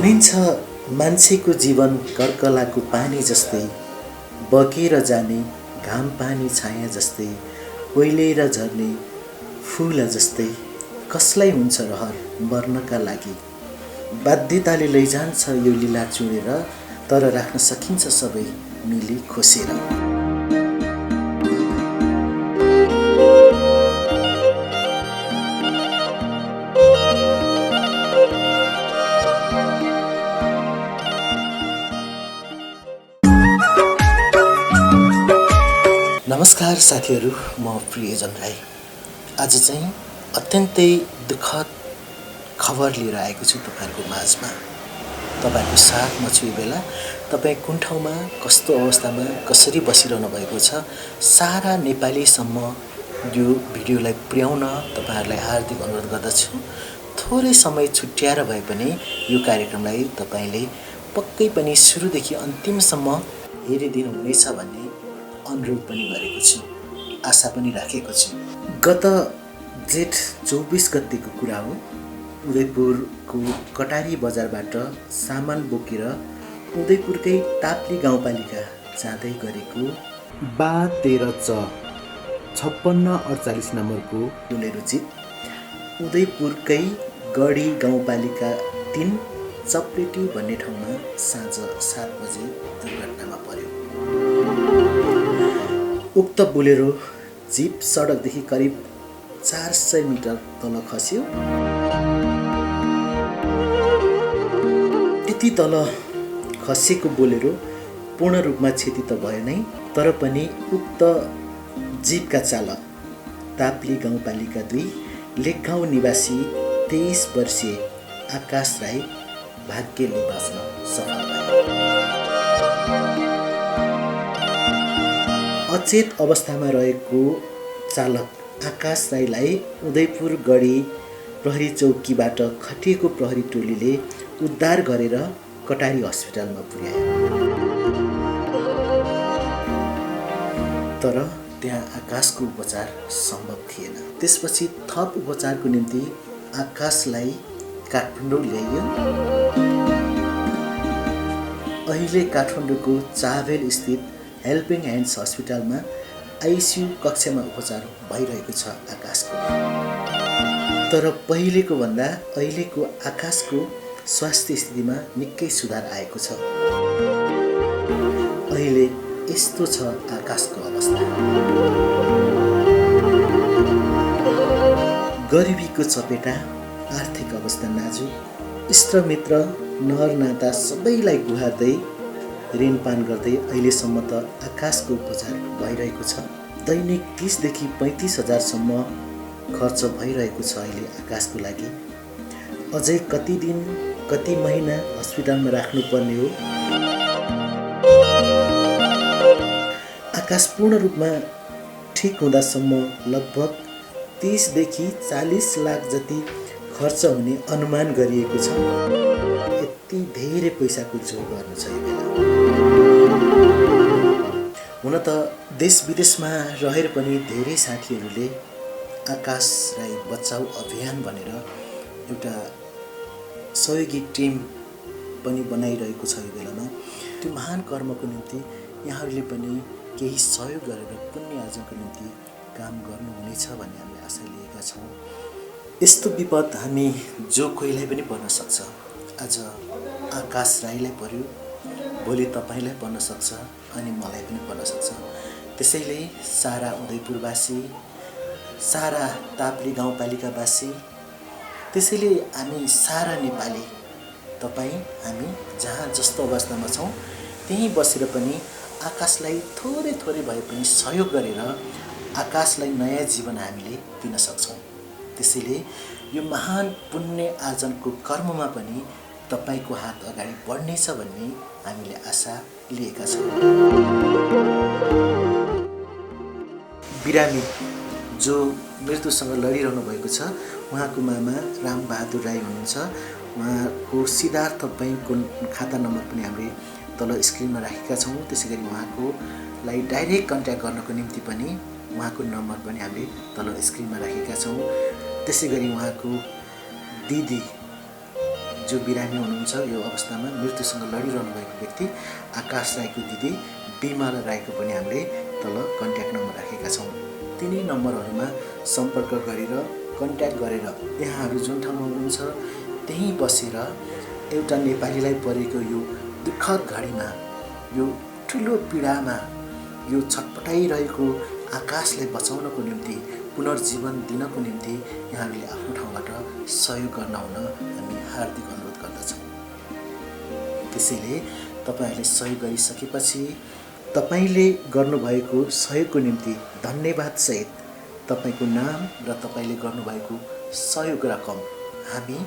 भनिन्छ मान्छेको जीवन कर्कलाको पानी जस्तै बगेर जाने घाम पानी छाया जस्तै ओइलेर झर्ने फुल जस्तै कसलाई हुन्छ रहर मर्नका लागि बाध्यताले लैजान्छ यो लीला चुडेर तर राख्न सकिन्छ सबै मिली खोसेर। नमस्कार साथीहरू, म प्रियजन राई। आज चाहिँ अत्यन्तै दुःखद खबर लिएर आएको छु तपाईँहरूको माझमा। तपाईँहरूको साथमा छु यो बेला। तपाईँ कुन ठाउँमा कस्तो अवस्थामा कसरी बसिरहनु भएको छ, सारा नेपालीसम्म यो भिडियोलाई पुर्याउन तपाईँहरूलाई हार्दिक अनुरोध गर्दछु। थोरै समय छुट्याएर भए पनि यो कार्यक्रमलाई तपाईँले पक्कै पनि सुरुदेखि अन्तिमसम्म हेरिदिनुहुनेछ भन्ने अनुरोध पनि गरेको छु, आशा पनि राखेको छु। गत जेठ 24 गतेको कुरा हो। उदयपुरको कटारी बजारबाट सामान बोकेर उदयपुरकै टाप्ली गाउँपालिका जाँदै गरेको बा 13 च 5648 नम्बरको बोलेरो जिप उदयपुरकै गढी गाउँपालिका 3 चप्लेटी भन्ने ठाउँमा साँझ 7 बजे दुर्घटनामा पर्यो। उक्त बोलेरो जिप सडकदेखि करिब 400 मिटर तल खस्यो। त्यति तल खसेको बोलेरो पूर्ण रूपमा क्षति त भयो नै, तर पनि उक्त जिपका चालक ताप्ली गाउँपालिका 2 लेकगाउँ निवासी 23 वर्षीय आकाश राई भाग्यले बाँच्न सफल भए। अचेत अवस्थामा रहेको चालक आकाश राईलाई उदयपुर गढी प्रहरी चौकीबाट खटिएको प्रहरी टोलीले उद्धार गरेर कटारी अस्पतालमा पुर्यायो। तर त्यहाँ आकाशको उपचार सम्भव थिएन। त्यसपछि थप उपचारको निम्ति आकाशलाई काठमाडौँ ल्याइयो। अहिले काठमाडौँको चाभेल स्थित हेल्पिङ ह्यान्ड्स अस्पतालमा आइसियु कक्षमा उपचार भइरहेको छ आकाशको। तर पहिलेको भन्दा अहिलेको आकाशको स्वास्थ्य स्थितिमा निकै सुधार आएको छ। अहिले यस्तो छ आकाशको अवस्था। गरिबीको चपेटा, आर्थिक अवस्था नाजुक, इष्टमित्र नरनाता सबैलाई गुहार्दै ऋणपान गर्दै अहिलेसम्म त आकाशको उपचार भइरहेको छ। दैनिक 30 देखि 35 हजारसम्म खर्च भइरहेको छ अहिले आकाशको लागि। अझै कति दिन कति महिना अस्पतालमा राख्नुपर्ने हो। आकाश पूर्ण रूपमा ठिक हुँदासम्म लगभग 30 देखि 40 लाख जति खर्च हुने अनुमान गरिएको छ। यति धेरै पैसाको जोड गर्नु छ यो बेला। हुन त देश विदेशमा रहेर पनि धेरै साथीहरूले आकाश राई बचाऊ अभियान भनेर एउटा सहयोगी टिम पनि बनाइरहेको छ यो बेलामा। त्यो महान कर्मको निम्ति यहाँहरूले पनि केही सहयोग गरेर पुण्य आर्जनको निम्ति काम गर्नुहुनेछ भन्ने हामीले आशा लिएका छौँ। यस्तो विपद हामी जो कोहीलाई पनि पर्न सक्छ। आज आकाश राईलाई पर्यो, भोलि तपाईँलाई पर्न सक्छ अनि मलाई पनि पर्न सक्छ। त्यसैले सारा उदयपुरवासी, सारा ताप्ली गाउँपालिकावासी, त्यसैले हामी सारा नेपाली, तपाईँ हामी जहाँ जस्तो अवस्थामा छौँ त्यहीँ बसेर पनि आकाशलाई थोरै थोरै भए पनि सहयोग गरेर आकाशलाई नयाँ जीवन हामीले दिन सक्छौँ। त्यसैले यो महान पुण्य आर्जनको कर्ममा पनि तपाईँको हात अगाडि बढ्नेछ भन्ने हामीले आशा लिएका छौँ। बिरामी जो मृत्युसँग लडिरहनु भएको छ, उहाँको मामा रामबहादुर राई हुनुहुन्छ। उहाँको सिद्धार्थ बैंकको खाता नम्बर पनि हामीले तल स्क्रिनमा राखेका छौँ। त्यसै गरी उहाँकोलाई डाइरेक्ट कन्ट्याक्ट गर्नको निम्ति पनि उहाँको नम्बर पनि हामीले तल स्क्रिनमा राखेका छौँ। त्यसै गरी उहाँको दिदी जो बिरामी हुनुहुन्छ यो अवस्थामा मृत्युसँग लडिरहनु भएको व्यक्ति आकाश राईको दिदी बिमला राईको पनि हामीले तल कन्ट्याक्ट नम्बर राखेका छौँ। तिनै नम्बरहरूमा सम्पर्क गरेर कन्ट्याक्ट गरेर यहाँहरू जुन ठाउँमा हुनुहुन्छ त्यहीँ बसेर एउटा नेपालीलाई परेको यो दुःखद घडीमा यो ठुलो पीडामा यो छटपटाइरहेको आकाशलाई बचाउनको निम्ति पुनर्जीवन दिनको निम्ति यहाँहरूले आफ्नो ठाउँबाट सहयोग गर्न हुन हामी हार्दिक अनुरोध गर्दछौँ। त्यसैले तपाईँहरूले सहयोग गरिसकेपछि तपाईँले गर्नुभएको सहयोगको निम्ति धन्यवाद सहित तपाईँको नाम र तपाईँले गर्नुभएको सहयोग रकम हामी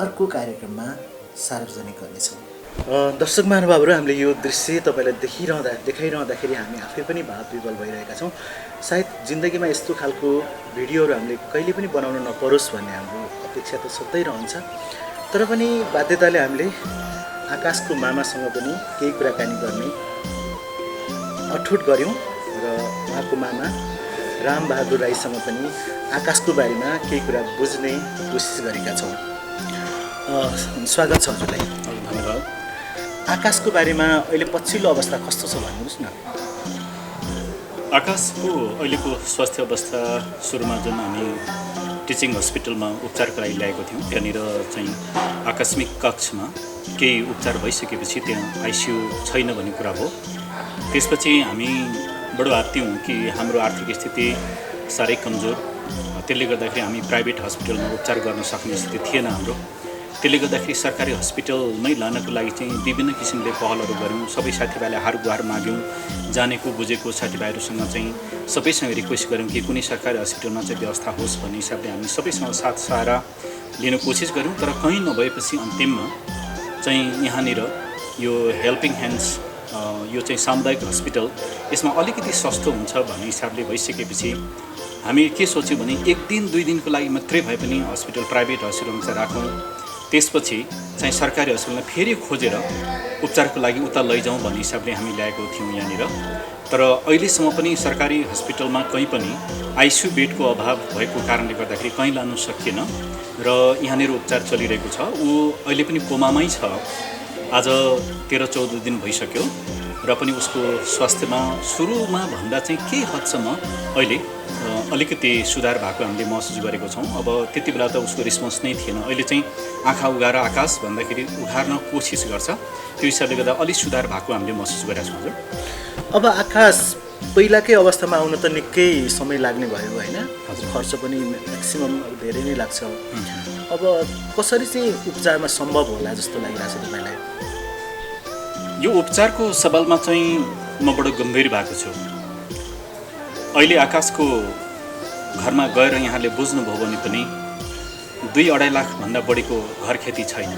अर्को कार्यक्रममा सार्वजनिक गर्नेछौँ। दर्शक महानुभावहरू, हामीले यो दृश्य तपाईँलाई देखाइरहँदाखेरि हामी आफै पनि भाव विवल भइरहेका छौँ। सायद जिन्दगीमा यस्तो खालको भिडियोहरू हामीले कहिले पनि बनाउन नपरोस् भन्ने हाम्रो अपेक्षा त सधैँ रहन्छ। तर पनि बाध्यताले हामीले आकाशको मामासँग पनि केही कुराकानी गर्ने अठुट गऱ्यौँ र उहाँको मामा रामबहादुर राईसँग पनि आकाशको बारेमा केही कुरा बुझ्ने कोसिस गरेका छौँ। स्वागत छ हजुरलाई। धन्यवाद। आकाशको बारेमा अहिले पछिल्लो अवस्था कस्तो छ भन्नुहोस् न। आकाशको अहिलेको स्वास्थ्य अवस्था सुरुमा जुन हामी टिचिङ हस्पिटलमा उपचारको लागि ल्याएको थियौँ त्यहाँनिर चाहिँ आकस्मिक कक्षमा केही उपचार भइसकेपछि त्यहाँ आइसियु छैन भन्ने कुरा भयो। त्यसपछि हामी बडो हात्त्यौँ कि हाम्रो आर्थिक स्थिति साह्रै कमजोर, त्यसले गर्दाखेरि हामी प्राइभेट हस्पिटलमा उपचार गर्न सक्ने स्थिति थिएन हाम्रो। त्यसले गर्दाखेरि सरकारी हस्पिटलमै लानको लागि चाहिँ विभिन्न किसिमले पहलहरू गऱ्यौँ। सबै साथीभाइलाई हार गुहार माग्यौँ। जानेको बुझेको साथीभाइहरूसँग चाहिँ सबैसँग रिक्वेस्ट गऱ्यौँ कि कुनै सरकारी हस्पिटलमा चाहिँ व्यवस्था होस् भन्ने हिसाबले हामी सबैसँग साथ सहारा लिन कोसिस गऱ्यौँ। तर कहीँ नभएपछि अन्तिममा चाहिँ यहाँनिर यो हेल्पिङ ह्यान्ड्स यो चाहिँ सामुदायिक हस्पिटल यसमा अलिकति सस्तो हुन्छ भन्ने हिसाबले भइसकेपछि हामी के सोच्यौँ भने 1 दिन 2 दिनको लागि मात्रै भए पनि हस्पिटल प्राइभेट हस्पिटलमा चाहिँ राखौँ। त्यसपछि चाहिँ सरकारी हस्पिटलमा फेरि खोजेर उपचारको लागि उता लैजाउँ भन्ने हिसाबले हामी ल्याएको थियौँ यहाँनिर। तर अहिलेसम्म पनि सरकारी हस्पिटलमा कहीँ पनि आइसियु बेडको अभाव भएको कारणले गर्दाखेरि कहीँ लानु सकिएन र यहाँनिर उपचार चलिरहेको छ। ऊ अहिले पनि कोमामै छ। आज 13-14 दिन भइसक्यो र पनि उसको स्वास्थ्यमा सुरुमा भन्दा चाहिँ केही हदसम्म अहिले अलिकति सुधार भएको हामीले महसुस गरेको छौँ। अब त्यति बेला त उसको रिस्पोन्स नै थिएन। अहिले चाहिँ आँखा उघाएर आकाश भन्दाखेरि उघार्न कोसिस गर्छ। त्यो हिसाबले गर्दा अलिक सुधार भएको हामीले महसुस गरेका छौँ। अब आकाश पहिलाकै अवस्थामा आउन त निकै समय लाग्ने भयो होइन? खर्च पनि म्याक्सिमम धेरै नै लाग्छ। अब कसरी चाहिँ उपचारमा सम्भव होला जस्तो लागिरहेको छ तपाईँलाई? यो उपचारको सवालमा चाहिँ म बडो गम्भीर भएको छु। अहिले आकाशको घरमा गएर यहाँले बुझ्नुभयो भने पनि 2-2.5 लाखभन्दा बढीको घर खेती छैन।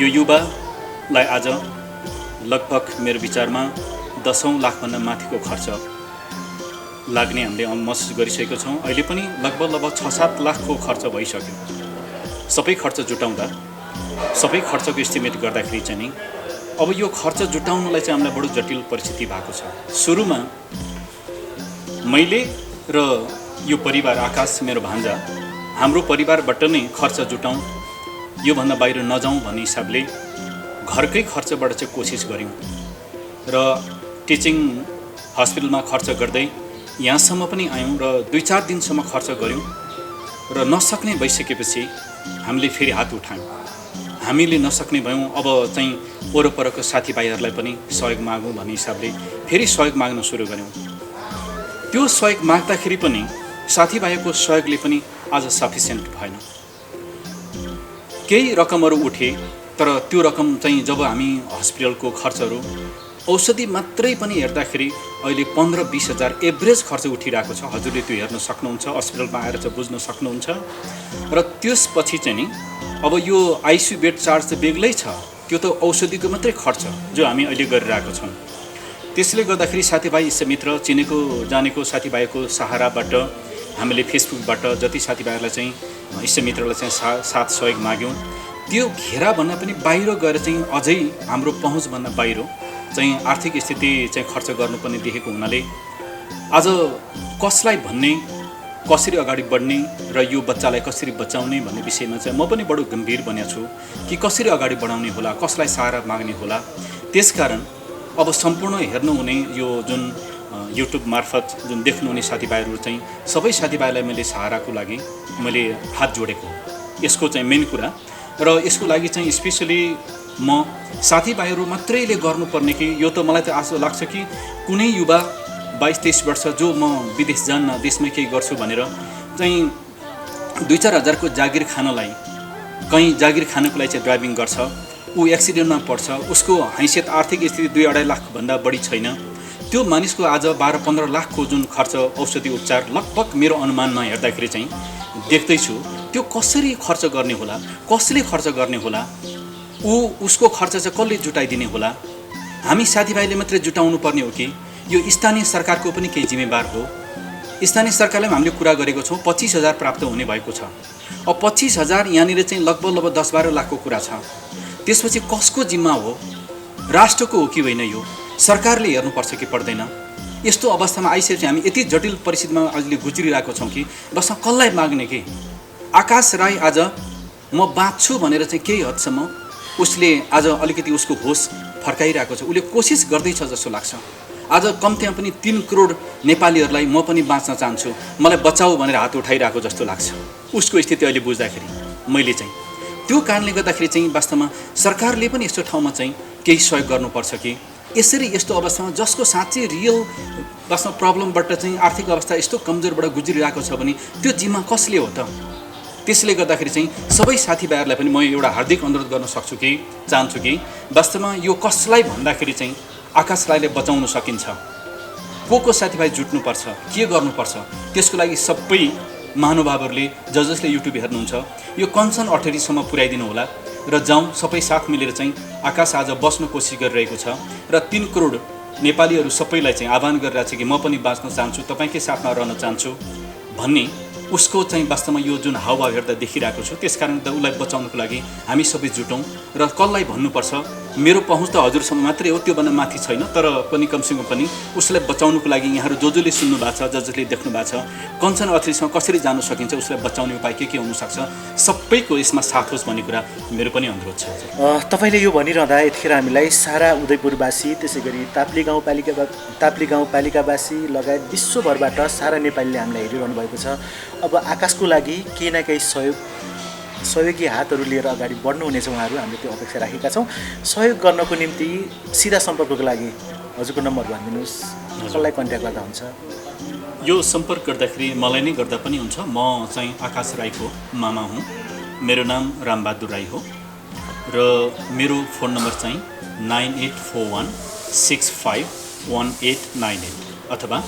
यो युवालाई आज लगभग मेरो विचारमा 10औं लाखभन्दा माथिको खर्च लाग्ने हामीले महसुस गरिसकेको छौँ। अहिले पनि लगभग 6-7 लाखको खर्च भइसक्यो। सबै खर्च जुटाउँदा सबै खर्चको एस्टिमेट गर्दाखेरि चाहिँ नि अब यो खर्च जुटाउनलाई चाहिँ हामीलाई बडो जटिल परिस्थिति भएको छ। सुरुमा मैले र यो परिवार आकाश मेरो भान्जा हाम्रो परिवारबाट नै खर्च जुटाउँ, योभन्दा बाहिर नजाउँ भन्ने हिसाबले घरकै खर्चबाट चाहिँ कोसिस गऱ्यौँ र टिचिङ हस्पिटलमा खर्च गर्दै यहाँसम्म पनि आयौँ र 2-4 दिनसम्म खर्च गऱ्यौँ र नसक्ने भइसकेपछि हामीले फेरि हात उठायौँ। हामीले नसक्ने भयौँ। अब चाहिँ वरपरको साथीभाइहरूलाई पनि सहयोग मागौँ भन्ने हिसाबले फेरि सहयोग माग्न सुरु गऱ्यौँ। त्यो सहयोग माग्दाखेरि पनि साथीभाइको सहयोगले पनि आज सफिसियन्ट भएन। केही रकमहरू उठे तर त्यो रकम चाहिँ जब हामी हस्पिटलको खर्चहरू औषधि मात्रै पनि हेर्दाखेरि अहिले 15-20 हजार एभरेज खर्च उठिरहेको छ। हजुरले त्यो हेर्न सक्नुहुन्छ, हस्पिटलमा आएर चाहिँ बुझ्न सक्नुहुन्छ। र त्यसपछि चाहिँ नि अब यो आइसियु बेड चार्ज त बेग्लै छ, त्यो त औषधिको मात्रै खर्च जो हामी अहिले गरिरहेको छौँ। त्यसले गर्दाखेरि साथीभाइ इष्टमित्र चिनेको जानेको साथीभाइको सहाराबाट हामीले फेसबुकबाट जति साथीभाइहरूलाई चाहिँ इष्टमित्रलाई चाहिँ साथ सहयोग माग्यौँ। त्यो घेराभन्दा पनि बाहिर गएर चाहिँ अझै हाम्रो पहुँचभन्दा बाहिर चाहिँ आर्थिक स्थिति चाहिँ खर्च गर्नुपर्ने देखेको हुनाले आज कसलाई भन्ने कसरी अगाडि बढ्ने र यो बच्चालाई कसरी बचाउने भन्ने विषयमा चाहिँ म पनि बडो गम्भीर बनेको छु कि कसरी अगाडि बढाउने होला, कसलाई सहारा माग्ने होला। त्यसकारण अब सम्पूर्ण हेर्नुहुने यो जुन युट्युब मार्फत जुन देख्नुहुने साथीभाइहरू चाहिँ सबै साथीभाइलाई मैले सहाराको लागि मैले हात जोडेको यसको चाहिँ मेन कुरा। र यसको लागि चाहिँ स्पेसली म साथीभाइहरू मात्रैले गर्नुपर्ने कि यो त मलाई चाहिँ आशा लाग्छ कि कुनै युवा 22-23 वर्ष जो म विदेश जान्न देशमै केही गर्छु भनेर चाहिँ 2-4 हजारको जागिर खानलाई कहीँ जागिर खानको लागि चाहिँ ड्राइभिङ गर्छ, ऊ एक्सिडेन्टमा पर्छ, उसको हैसियत आर्थिक स्थिति 2-2.5 लाखभन्दा बढी छैन, त्यो मानिसको आज 12-15 लाखको जुन खर्च औषधि उपचार लगभग मेरो अनुमानमा हेर्दाखेरि चाहिँ देख्दैछु त्यो कसरी खर्च गर्ने होला, कसले खर्च गर्ने होला, उसको खर्च चाहिँ कसले जुटाइदिने होला। हामी साथीभाइले मात्रै जुटाउनु पर्ने हो कि यो स्थानीय सरकारको पनि केही जिम्मेवार हो। स्थानीय सरकारले पनि हामीले कुरा गरेको छौँ 25,000 प्राप्त हुने भएको छ। अब 25,000 यहाँनिर चाहिँ लगभग 10-12 लाखको कुरा छ। त्यसपछि कसको जिम्मा हो, राष्ट्रको हो कि होइन, यो सरकारले हेर्नुपर्छ कि पर्दैन। यस्तो अवस्थामा आइसकेपछि हामी यति जटिल परिस्थितिमा अहिले गुज्रिरहेको छौँ कि बस कसलाई माग्ने कि। आकाश राई आज म बाँच्छु भनेर चाहिँ केही हदसम्म उसले आज अलिकति उसको होस फर्काइरहेको छ, उसले कोसिस गर्दैछ जस्तो लाग्छ। आज कम्तीमा पनि 3 करोड नेपालीहरूलाई म पनि बाँच्न चाहन्छु, मलाई बचाऊ भनेर हात उठाइरहेको जस्तो लाग्छ उसको स्थिति अहिले बुझ्दाखेरि मैले चाहिँ। त्यो कारणले गर्दाखेरि चाहिँ वास्तवमा सरकारले पनि यस्तो ठाउँमा चाहिँ केही सहयोग गर्नुपर्छ कि यसरी यस्तो अवस्थामा जसको साँच्चै रियल वास्तवमा प्रब्लमबाट चाहिँ आर्थिक अवस्था यस्तो कमजोरबाट गुज्रिरहेको छ भने त्यो जिम्मा कसले हो त। त्यसले गर्दाखेरि चाहिँ सबै साथीभाइहरूलाई पनि म एउटा हार्दिक अनुरोध गर्न सक्छु कि चाहन्छु कि वास्तवमा यो कसलाई भन्दाखेरि चाहिँ आकाश राईले बचाउन सकिन्छ। को साथीभाइ जुट्नुपर्छ, के गर्नुपर्छ, त्यसको लागि सबै महानुभावहरूले जसले युट्युब हेर्नुहुन्छ यो कन्सर्न अथोरिटीसम्म पुर्याइदिनु होला र जाउँ सबै साथ मिलेर चाहिँ आकाश आज बस्न कोसिस गरिरहेको छ र 3 करोड नेपालीहरू सबैलाई चाहिँ आह्वान गरिरहेको छ कि म पनि बाँच्न चाहन्छु, तपाईँकै साथमा रहन चाहन्छु भन्ने उसको चाहिँ वास्तवमा यो जुन हावभाव हेर्दा देखिरहेको छु। त्यसकारण त उसलाई बचाउनको लागि हामी सबै जुटौँ र कसलाई भन्नुपर्छ। मेरो पहुँच त हजुरसम्म मात्रै हो, त्योभन्दा माथि छैन, तर पनि कमसेकम पनि उसलाई बचाउनको लागि यहाँहरू जसले सुन्नु भएको छ, जसले देख्नु भएको छ, कन्सर्न अथोरिटीसँग कसरी जान सकिन्छ, उसलाई बचाउने उपाय के हुनसक्छ, सबैको यसमा साथ होस् भन्ने कुरा मेरो पनि अनुरोध छ। तपाईँले यो भनिरहँदा यतिखेर हामीलाई सारा उदयपुरवासी, त्यसै गरी ताप्ली गाउँपालिकावासी लगायत विश्वभरबाट सारा नेपालीले हामीलाई हेरिरहनु भएको छ। अब आकाशको लागि केही न केही सहयोगी हातहरू लिएर अगाडि बढ्नुहुनेछ उहाँहरू, हामीले त्यो अपेक्षा राखेका छौँ। सहयोग गर्नको निम्ति सिधा सम्पर्कको लागि हजुरको नम्बर भनिदिनुहोस्, कसलाई कन्ट्याक्ट गर्दा हुन्छ? यो सम्पर्क गर्दाखेरि मलाई नै गर्दा पनि हुन्छ। म चाहिँ आकाश राईको मामा हुँ, मेरो नाम रामबहादुर राई हो र मेरो फोन नम्बर चाहिँ 9841651898 अथवा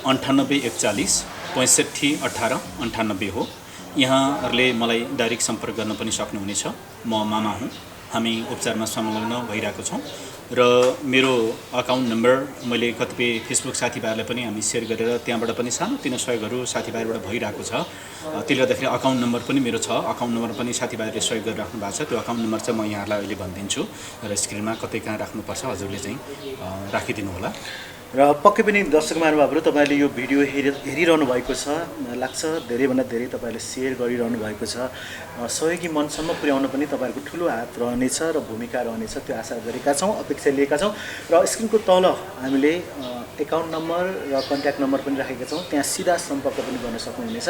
9841 65 18 98 हो। यहाँहरूले मलाई डाइरेक्ट सम्पर्क गर्न पनि सक्नुहुनेछ। म मामा हुँ, हामी उपचारमा संलग्न भइरहेको छौँ र मेरो अकाउन्ट नम्बर मैले कतिपय फेसबुक साथीभाइहरूलाई पनि हामी सेयर गरेर त्यहाँबाट पनि सानोतिनो सहयोगहरू साथीभाइबाट भइरहेको छ। त्यसले गर्दाखेरि अकाउन्ट नम्बर पनि मेरो छ, अकाउन्ट नम्बर पनि साथीभाइहरूले सहयोग गरिराख्नु भएको छ। त्यो अकाउन्ट नम्बर चाहिँ म यहाँहरूलाई अहिले भनिदिन्छु र स्क्रिनमा कतै कहाँ राख्नुपर्छ हजुरले चाहिँ राखिदिनु होला। र पक्कै पनि दर्शक महानुभावहरू तपाईँहरूले यो भिडियो हेरिरहनु भएको छ, लाग्छ धेरैभन्दा धेरै तपाईँहरूले सेयर गरिरहनु भएको छ। सहयोगी मनसम्म पुर्याउन पनि तपाईँहरूको ठुलो हात रहनेछ र भूमिका रहनेछ, त्यो आशा गरेका छौँ, अपेक्षा लिएका छौँ। र स्क्रिनको तल हामीले एकाउन्ट नम्बर र कन्ट्याक्ट नम्बर पनि राखेका छौँ, त्यहाँ सिधा सम्पर्क पनि गर्न सक्नुहुनेछ।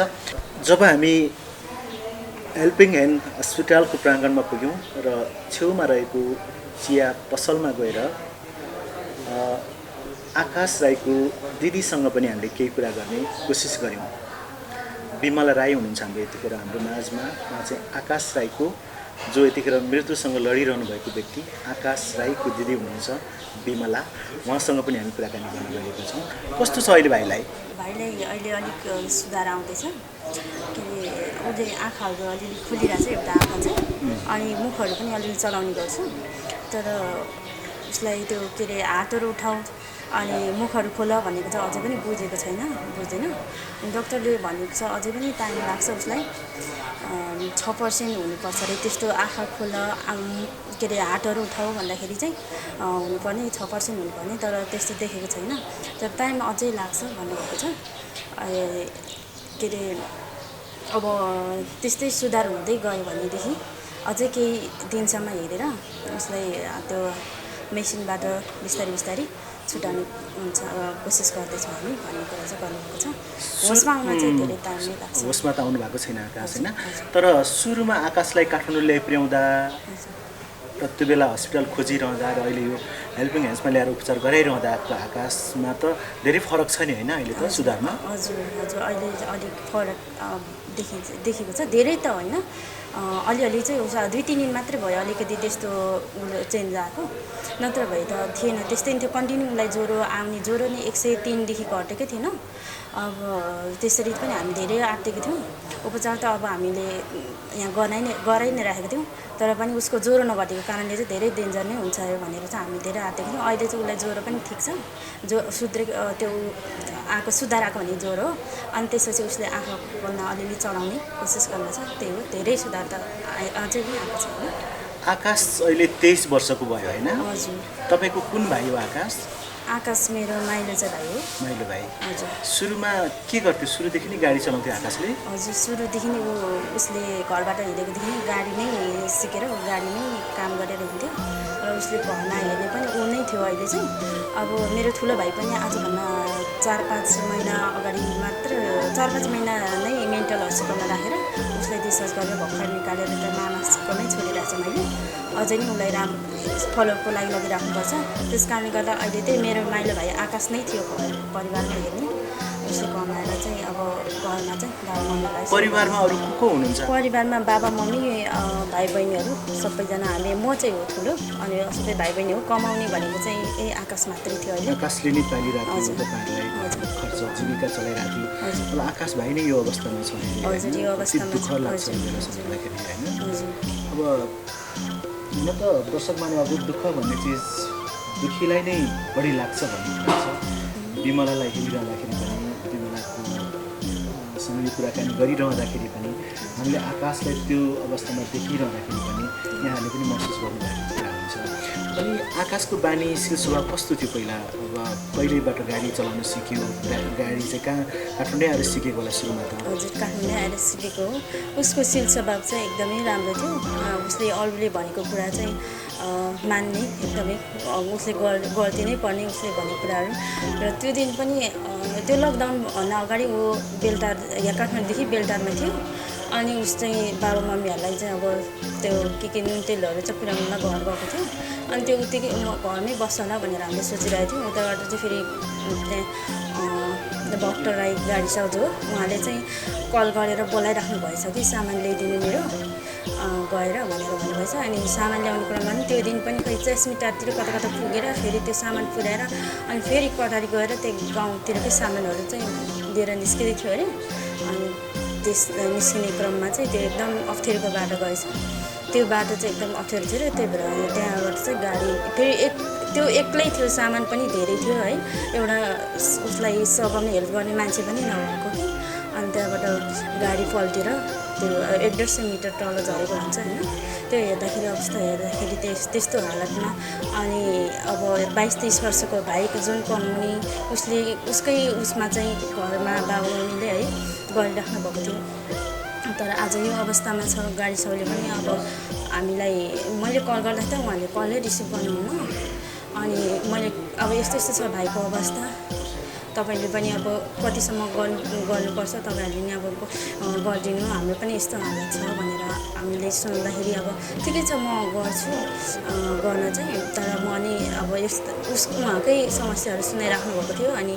जब हामी हेल्पिङ ह्यान्ड हस्पिटलको प्राङ्गणमा पुग्यौँ र छेउमा रहेको चिया पसलमा गएर आकाश राईको दिदीसँग पनि हामीले केही कुरा गर्ने कोसिस गऱ्यौँ। बिमला राई हुनुहुन्छ हाम्रो यतिखेर हाम्रो माझमा, उहाँ चाहिँ आकाश राईको जो यतिखेर मृत्युसँग लडिरहनु भएको व्यक्ति आकाश राईको दिदी हुनुहुन्छ बिमला, उहाँसँग पनि हामी कुराकानी गर्न गएका छौँ। कस्तो छ अहिले भाइलाई अहिले अलिक सुधार आउँदैछ, किनकि उसले आँखाहरू अलिअलि खुलिरहेछ एउटा आँखा चाहिँ, अनि मुखहरू पनि अलिअलि चलाउने गर्छ, तर उसलाई त्यो के अरे हातहरू उठाऊ अनि मुखहरू खोल भनेको चाहिँ अझै पनि बुझ्दैन। डक्टरले भनेको छ अझै पनि टाइम लाग्छ उसलाई, 6% हुनुपर्छ अरे त्यस्तो, आँखा खोल के अरे हातहरू उठाऊ भन्दाखेरि चाहिँ हुनुपर्ने 6% हुनुपर्ने, तर त्यस्तो देखेको छैन, तर टाइम अझै लाग्छ भन्नुभएको छ। के अरे अब त्यस्तै सुधार हुँदै गयो भनेदेखि अझै केही दिनसम्म हेरेर उसलाई त्यो मेसिनबाट बिस्तारै बिस्तारै छुटाउने हुन्छ कोसिस गर्दैछ हामी भन्ने कुरा चाहिँ गर्नुभएको छ। होसमा आउन चाहिँ धेरै टाइम नै लाग्छ। होसमा त आउनु भएको छैन आकाश होइन। तर सुरुमा आकाशलाई काठमाडौँ ल्याइ पुर्याउँदा र त्यो बेला हस्पिटल खोजिरहँदा र अहिले यो हेल्पिङ ह्यान्ड्समा ल्याएर उपचार गराइरहँदाको आकाशमा त धेरै फरक छ नि होइन अहिले त सुधारमा? हजुर हजुर अहिले अलिक फरक देखेको छ, धेरै त होइन, अलिअलि चाहिँ उसो 2-3 दिन मात्रै भयो अलिकति त्यस्तो चेन्ज आएको, नत्र भए त थिएन त्यस्तै थियो कन्टिन्यू। उसलाई ज्वरो आउने, ज्वरो नै 103देखि घटेकै थिएन। अब त्यसरी पनि हामी धेरै आँटेको थियौँ उपचार त। अब हामीले यहाँ गराइ नै राखेको थियौँ, तर पनि उसको ज्वरो नघटेको कारणले चाहिँ धेरै डेन्जर नै हुन्छ भनेर चाहिँ हामी धेरै आँटेको थियौँ। अहिले चाहिँ उसलाई ज्वरो पनि ठिक छ, त्यो आएको सुधार आएको भने ज्वरो, अनि त्यसपछि उसले आँखा खोल्न अलिअलि चलाउने कोसिस गर्न छ। त्यही हो, धेरै सुधार त अझै पनि आएको छ होइन। आकाश अहिले 23 वर्षको भयो होइन? हजुर। तपाईँको कुन भाइ हो आकाश? आकाश मेरो माइलो चाहिँ भाइ हो। माइलो भाइ। हजुर। सुरुमा के गर्थ्यो? सुरुदेखि नै गाडी चलाउँथ्यो आकाशले? हजुर, सुरुदेखि नै उसले घरबाट हिँडेकोदेखि नै गाडी नै सिकेर गाडी नै काम गरेर हिँड्थ्यो र उसले घरमा हेर्ने पनि ऊ नै थियो। अहिले चाहिँ अब मेरो ठुलो भाइ पनि आजभन्दा 4-5 महिना अगाडि मात्र 4-5 महिना नै मेन्टल हस्पिटलमा राखेर उसलाई डिस्चार्ज गरेर भर्खर निकालेर त मामाकोमै छोडिरहेको छ मैले। अझै नै उसलाई राम्रो फलोअपको लागि लगिराख्नुपर्छ। त्यस कारणले गर्दा अहिले चाहिँ मेरो माइलो भाइ आकाश नै थियो परिवारमा हेर्ने। उसले कमाएर चाहिँ अब घरमा चाहिँ बाबामम्मीलाई। परिवारमा अरू को हुनुहुन्छ? परिवारमा बाबा मम्मी भाइ बहिनीहरू सबैजना, हामी म चाहिँ हो ठुलो, अनि सबै भाइ बहिनी हो। कमाउने भनेको चाहिँ आकाश मात्रै थियो अहिले। आकाशले नै पालिरहेको थियो तपाईँहरूलाई, खर्च जीविका चलाइरहेको थियो। अब आकाश भाइ नै यो अवस्थामा छ। हजुर, यो अवस्थामा दुःख लाग्छ मेरो सोच्दाखेरि होइन। हजुर। अब हुन त दर्शक मानवको दुःख भन्ने चिज दुःखीलाई नै बढी लाग्छ भन्ने कुरा छ। विमलालाई हेरिरहँदाखेरि पनि, विमलाको सँग कुराकानी गरिरहँदाखेरि पनि, हामीले आकाशलाई त्यो अवस्थामा देखिरहँदाखेरि पनि यहाँहरूले पनि महसुस गर्नुभएको कुरा हुन्छ। अनि आकाशको बानी सिल स्वभाव कस्तो थियो पहिला? अब पहिल्यैबाट गाडी चलाउन सिक्यो, गाडी चाहिँ कहाँ काठमाडौँ आएर सिकेको होला सुरुमा त? हजुर, काठमाडौँ आएर सिकेको हो। उसको सिल स्वभाव चाहिँ एकदमै राम्रो थियो। उसले अरूले भनेको कुरा चाहिँ मान्ने, एकदमै उसले गर्दै नै पर्ने उसले भनेको कुराहरू। र त्यो दिन पनि त्यो लकडाउनभन्दा अगाडि ऊ बेलटार यहाँ काठमाडौँदेखि बेलटारमा थियो। अनि उस चाहिँ बाबा मम्मीहरूलाई चाहिँ अब त्यो के नुन तेलहरू चाहिँ पुऱ्याउनुमा घर गएको थियो। अनि त्यो उत्तिकै घरमै बस्छ होला भनेर हामीले सोचिरहेको थियौँ। उताबाट चाहिँ फेरि त्यहाँ भक्टर राई गाडी साउज हो, उहाँले चाहिँ कल गरेर बोलाइराख्नु भएछ कि सामान ल्याइदिनु मेरो गएर भनेर भन्नुभएछ। अनि सामान ल्याउने क्रममा पनि त्यो दिन पनि खै चेस्मिटारतिर कता कता पुगेर फेरि त्यो सामान पुऱ्याएर अनि फेरि कटारी गएर त्यो गाउँतिरकै सामानहरू चाहिँ लिएर निस्किँदै थियो अरे। अनि त्यस निस्किने क्रममा चाहिँ त्यो एकदम अप्ठ्यारोको बाटो गएछ। त्यो बाटो चाहिँ एकदम अप्ठ्यारो थियो र त्यही भएर त्यहाँबाट चाहिँ गाडी फेरि त्यो एक्लै थियो, सामान पनि धेरै थियो है, एउटा उसलाई सघाउने हेल्प गर्ने मान्छे पनि नभएको कि। अनि त्यहाँबाट गाडी पल्टेर त्यो 150 मिटर तल झरेको हुन्छ होइन। त्यो हेर्दाखेरि अवस्था हेर्दाखेरि त्यस्तो हालतमा अनि अब 22-23 वर्षको भाइको जुन कमाउने उसकै उसमा चाहिँ घरमा बाबुआमाले है गरिराख्नु भएको थियो। तर आज यो अवस्थामा छ। गाडी साउले पनि अब हामीलाई मैले कल गर्दा त उहाँले कलै रिसिभ गर्नुहुन्न। अनि मैले अब यस्तो छ भाइको अवस्था, तपाईँले पनि अब कतिसम्म गर्नुपर्छ तपाईँहरूले नि अब गरिदिनु, हाम्रो पनि यस्तो हालत छ भनेर हामीले सुन्दाखेरि अब ठिकै छ म गर्छु गर्न चाहिँ। तर म नि अब उहाँकै समस्याहरू सुनाइराख्नु भएको थियो। अनि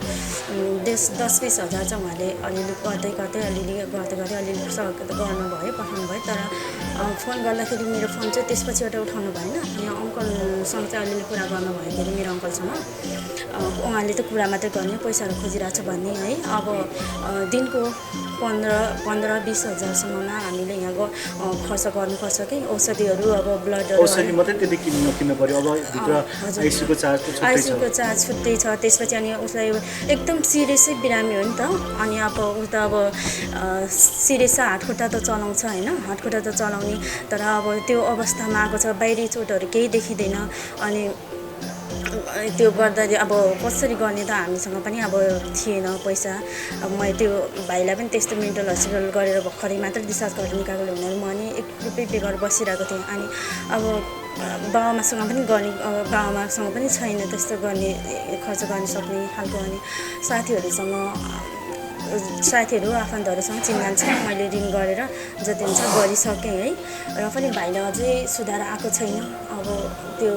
10-20 हजार चाहिँ उहाँले अलिअलि गर्दै अलिअलि गर्नुभयो, पठाउनु भयो। तर फोन गर्दाखेरि मेरो फोन चाहिँ त्यसपछिबाट उठाउनु भएन। यहाँ अङ्कलसँग चाहिँ अलिअलि कुरा गर्नुभयो के अरे मेरो अङ्कलसँग। उहाँले त कुरा मात्रै गर्ने, पैसाहरू खोजिरहेको छ भन्ने है। अब दिनको 15-20 हजारसम्ममा हामीले यहाँ खर्च गर्नुपर्छ कि औषधिहरू, अब ब्लडहरू, औषधि मात्रै त्यति किन्नु पर्यो। अब भित्र आइसियुको चार्ज छुट्टै छ। त्यसपछि अनि उसलाई एकदम सिरियसै बिरामी हो नि त। अनि अब ऊ त अब सिरियस हातखुट्टा त चलाउँछ होइन, हातखुट्टा त चलाउने, तर अब त्यो अवस्थामा आएको छ, बाहिरी चोटहरू केही देखिँदैन। अनि त्यो गर्दाखेरि अब कसरी गर्ने त हामीसँग पनि अब थिएन पैसा। अब मैले त्यो भाइलाई पनि त्यस्तो मेन्टल हस्पिटल गरेर भर्खरै मात्रै डिस्चार्ज गरेर निकालेको हुनाले म नि 1 रुपियाँ पे गरेर बसिरहेको थिएँ। अनि अब बाबाआमासँग पनि गर्ने बाबाआमासँग पनि छैन त्यस्तो गर्ने खर्च गर्न सक्ने खालको। अनि साथीहरू आफन्तहरूसँग चिन्जान छ, मैले ऋण गरेर जति हुन्छ गरिसकेँ है। र पनि भाइले अझै सुधार आएको छैन। अब त्यो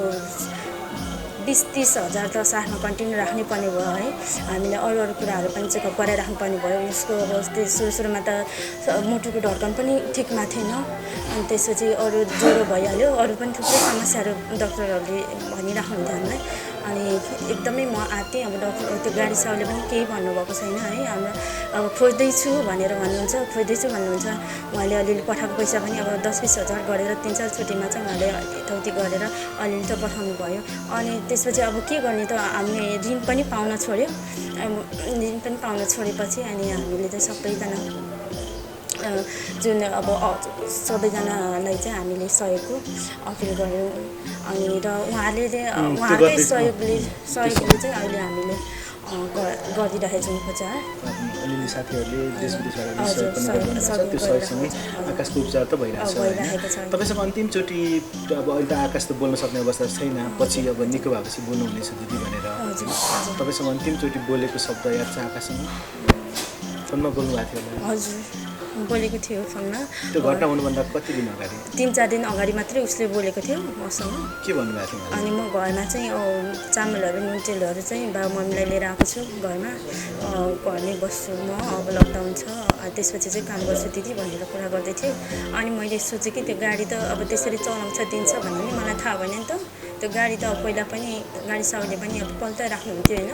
20-30 हजार त साथमा कन्टिन्यू राख्नै पर्ने भयो है। हामीले अरू कुराहरू पनि चेकअप गराइराख्नु पर्ने भयो। उसको अब त्यो सुरुमा त मुटुको धड्कन पनि ठिकमा थिएन। अनि त्यसपछि अरू ज्वरो भइहाल्यो, अरू पनि थुप्रै समस्याहरू डक्टरहरूले भनिराख्नुहुन्थ्यो हामीलाई। अनि एकदमै म आँटेँ। अब डक्टर त्यो गाडी साउले पनि केही भन्नुभएको छैन है। हाम्रो अब खोज्दैछु भन्नुहुन्छ। उहाँले अलिअलि पठाएको पैसा पनि अब 10-20 हजार गरेर 3-4 चोटिमा चाहिँ उहाँले यताउति गरेर अलिअलि त पठाउनु भयो। अनि त्यसपछि अब के गर्ने त, हामीले ऋण पनि पाउन छोडेपछि अनि हामीले चाहिँ सबैजना जुन अब सबैजनालाई चाहिँ हामीले सहयोगको अपिल गऱ्यौँ। अनि र उहाँहरूकै सहयोगले चाहिँ अहिले हामीले गरिरहेको छौँ उपचार। अलिअलि साथीहरूले देश विदेशबाट सहयोग पनि गरिरहनुहुन्छ। त्यो सहयोगसँगै आकाशको उपचार त भइरहेको छ। तपाईँसँग अन्तिमचोटि अब अहिले त आकाश त बोल्न सक्ने अवस्था छैन, पछि अब निको भएपछि बोल्नुहुनेछ दिदी भनेर। तपाईँसँग अन्तिमचोटि बोलेको शब्द याद छ आकाशसँग? फोनमा बोल्नु भएको थियो होला? हजुर, बोलेको थियो फोनमा। त्यो घटना हुनुभन्दा कति दिन अगाडि? 3-4 दिन अगाडि मात्रै उसले बोलेको थियो मसँग। के भन्नुभएको थियो? अनि म घरमा चाहिँ चामलहरू नुन तेलहरू चाहिँ बाबुमम्मीलाई लिएर आएको छु घरमा। घरमै बस्छु म, अब लकडाउन छ, त्यसपछि चाहिँ काम गर्छु दिदी भनेर कुरा गर्दै थियो। अनि मैले सोचेँ कि त्यो गाडी त अब त्यसरी चलाउँछ दिन्छ भन्ने नि मलाई थाहा भएन नि त। त्यो गाडी त अब पहिला पनि गाडी साउले पनि अब पल्टाइराख्नुहुन्थ्यो होइन।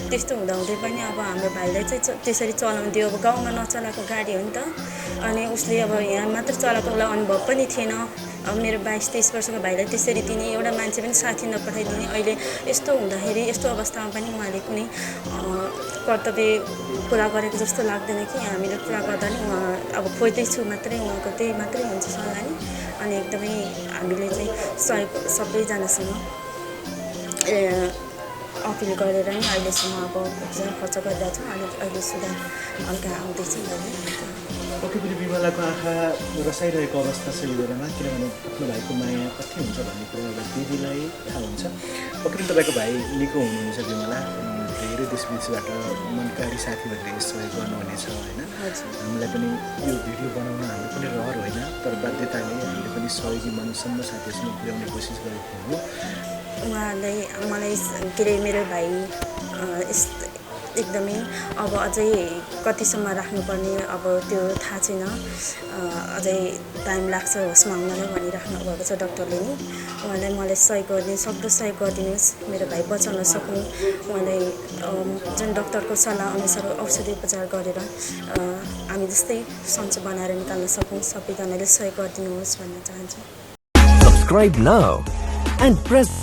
त्यस्तो हुँदाहुँदै पनि अब हाम्रो भाइलाई चाहिँ त्यसरी चलाउँथ्यो। अब गाउँमा नचलाएको गाडी हो नि त। अनि उसले अब यहाँ मात्र चलाएको उसलाई अनुभव पनि थिएन। अब मेरो 22-23 वर्षको भाइलाई त्यसरी दिने, एउटा मान्छे पनि साथी नपठाइदिने। अहिले यस्तो हुँदाखेरि यस्तो अवस्थामा पनि उहाँले कुनै कर्तव्य पुरा गरेको जस्तो लाग्दैन कि हामीले पुरा गर्दा नि उहाँ अब खोज्दैछु मात्रै, उहाँको त्यही मात्रै हुन्छ सल्लाह नि। अनि एकदमै हामीले चाहिँ सहयोग सबैजनासँग अपिल गरेर नै अहिलेसम्म अब उपचार खर्च गरिरहेको छौँ। अहिले सुधार हल्का आउँदैछ। पक्कै पनि विमलाको आँखा रसाइरहेको अवस्था छ यो बेलामा, किनभने आफ्नो भाइको माया कति हुन्छ भन्ने कुरा एउटा दिदीलाई थाहा हुन्छ। पक्कै पनि तपाईँको भाइ निको हुनुहुन्छ विमला। धेरै देश विदेशबाट मनकारी साथीहरूले सहयोग गर्नुहुनेछ होइन। हामीलाई पनि यो भिडियो बनाउन हाम्रो पनि रहर होइन, तर बाध्यताले हामीले पनि सहयोगी मनसम्म साथीहरूसँग पुर्याउने कोसिस गरेको हो। उहाँलाई मलाई के अरे मेरो भाइ एकदमै अब अझै कतिसम्म राख्नुपर्ने अब त्यो थाहा छैन। अझै टाइम लाग्छ होसमा आउनलाई भनिराख्नु भएको छ डक्टरले नि। उहाँलाई मलाई सहयोग सक्दो सहयोग गरिदिनुहोस्, मेरो भाइ बचाउन सकौँ। उहाँलाई जुन डक्टरको सल्लाह अनुसार औषधि उपचार गरेर हामी जस्तै सन्चो बनाएर निकाल्न सकौँ। सबैजनाले सहयोग गरिदिनुहोस् भन्न चाहन्छु। Subscribe now and press